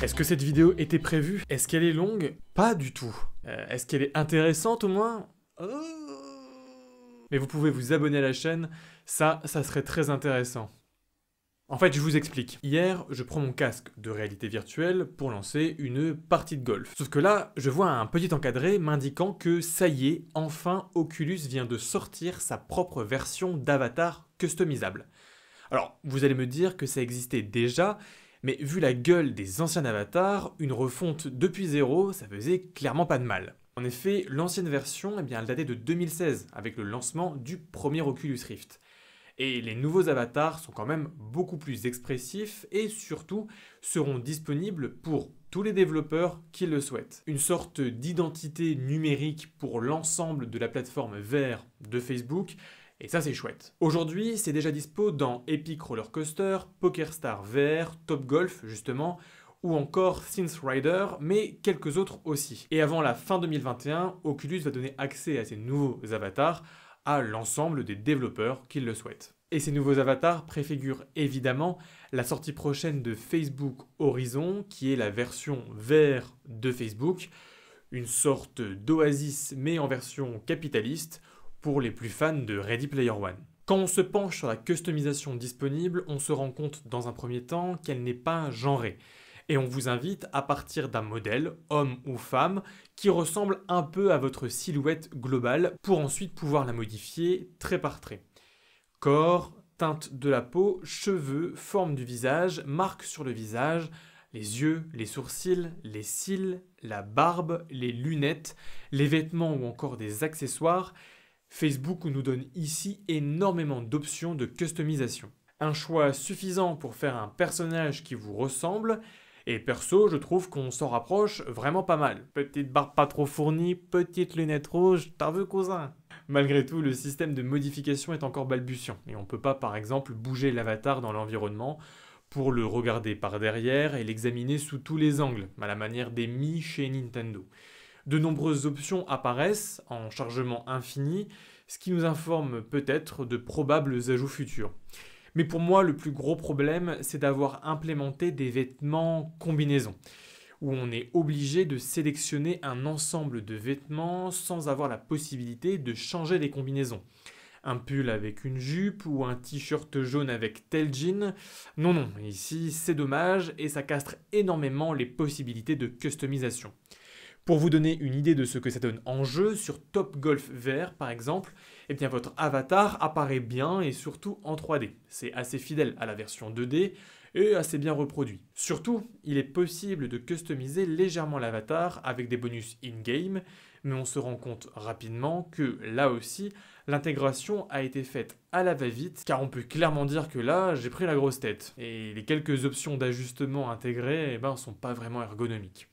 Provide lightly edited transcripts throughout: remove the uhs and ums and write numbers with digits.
Est-ce que cette vidéo était prévue? Est-ce qu'elle est longue? Pas du tout. Est-ce qu'elle est intéressante au moins? Mais vous pouvez vous abonner à la chaîne, ça serait très intéressant. En fait, je vous explique. Hier, je prends mon casque de réalité virtuelle pour lancer une partie de golf. Sauf que là, je vois un petit encadré m'indiquant que ça y est, enfin Oculus vient de sortir sa propre version d'avatar customisable. Alors, vous allez me dire que ça existait déjà, mais vu la gueule des anciens avatars, une refonte depuis zéro, ça faisait clairement pas de mal. En effet, l'ancienne version, elle datait de 2016, avec le lancement du premier Oculus Rift. Et les nouveaux avatars sont quand même beaucoup plus expressifs et surtout seront disponibles pour tous les développeurs qui le souhaitent. Une sorte d'identité numérique pour l'ensemble de la plateforme VR de Facebook, et ça c'est chouette. Aujourd'hui, c'est déjà dispo dans Epic Roller Coaster, PokerStars VR, Top Golf justement, ou encore Synth Rider, mais quelques autres aussi. Et avant la fin 2021, Oculus va donner accès à ces nouveaux avatars à l'ensemble des développeurs qui le souhaitent. Et ces nouveaux avatars préfigurent évidemment la sortie prochaine de Facebook Horizon, qui est la version VR de Facebook, une sorte d'Oasis mais en version capitaliste pour les plus fans de Ready Player One. Quand on se penche sur la customisation disponible, on se rend compte dans un premier temps qu'elle n'est pas genrée. Et on vous invite à partir d'un modèle, homme ou femme, qui ressemble un peu à votre silhouette globale pour ensuite pouvoir la modifier trait par trait. Corps, teinte de la peau, cheveux, forme du visage, marques sur le visage, les yeux, les sourcils, les cils, la barbe, les lunettes, les vêtements ou encore des accessoires, Facebook nous donne ici énormément d'options de customisation. Un choix suffisant pour faire un personnage qui vous ressemble. Et perso, je trouve qu'on s'en rapproche vraiment pas mal. Petite barbe pas trop fournie, petites lunettes rouges, t'en veux cousin? Malgré tout, le système de modification est encore balbutiant, et on peut pas par exemple bouger l'avatar dans l'environnement pour le regarder par derrière et l'examiner sous tous les angles, à la manière des Mi chez Nintendo. De nombreuses options apparaissent en chargement infini, ce qui nous informe peut-être de probables ajouts futurs. Mais pour moi, le plus gros problème, c'est d'avoir implémenté des vêtements combinaisons, où on est obligé de sélectionner un ensemble de vêtements sans avoir la possibilité de changer les combinaisons. Un pull avec une jupe ou un t-shirt jaune avec tel jean. Non, ici c'est dommage et ça castre énormément les possibilités de customisation. Pour vous donner une idée de ce que ça donne en jeu, sur Top Golf VR par exemple, votre avatar apparaît bien et surtout en 3D. C'est assez fidèle à la version 2D et assez bien reproduit. Surtout, il est possible de customiser légèrement l'avatar avec des bonus in-game, mais on se rend compte rapidement que là aussi, l'intégration a été faite à la va-vite, car on peut clairement dire que là, j'ai pris la grosse tête. Et les quelques options d'ajustement intégrées sont pas vraiment ergonomiques.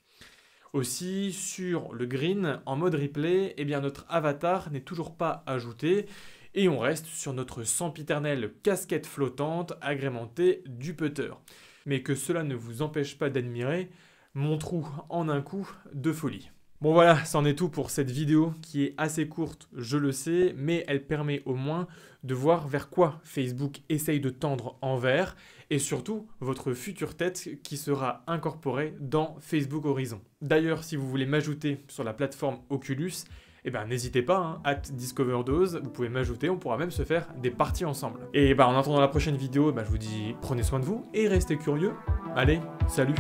Aussi, sur le green, en mode replay, notre avatar n'est toujours pas ajouté et on reste sur notre sempiternelle casquette flottante agrémentée du putter. Mais que cela ne vous empêche pas d'admirer mon trou en un coup de folie. Bon voilà, c'en est tout pour cette vidéo qui est assez courte, je le sais, mais elle permet au moins de voir vers quoi Facebook essaye de tendre en VR et surtout votre future tête qui sera incorporée dans Facebook Horizon. D'ailleurs, si vous voulez m'ajouter sur la plateforme Oculus, n'hésitez pas, @discoverdose, vous pouvez m'ajouter, on pourra même se faire des parties ensemble. Et en attendant la prochaine vidéo, je vous dis prenez soin de vous et restez curieux. Allez, salut!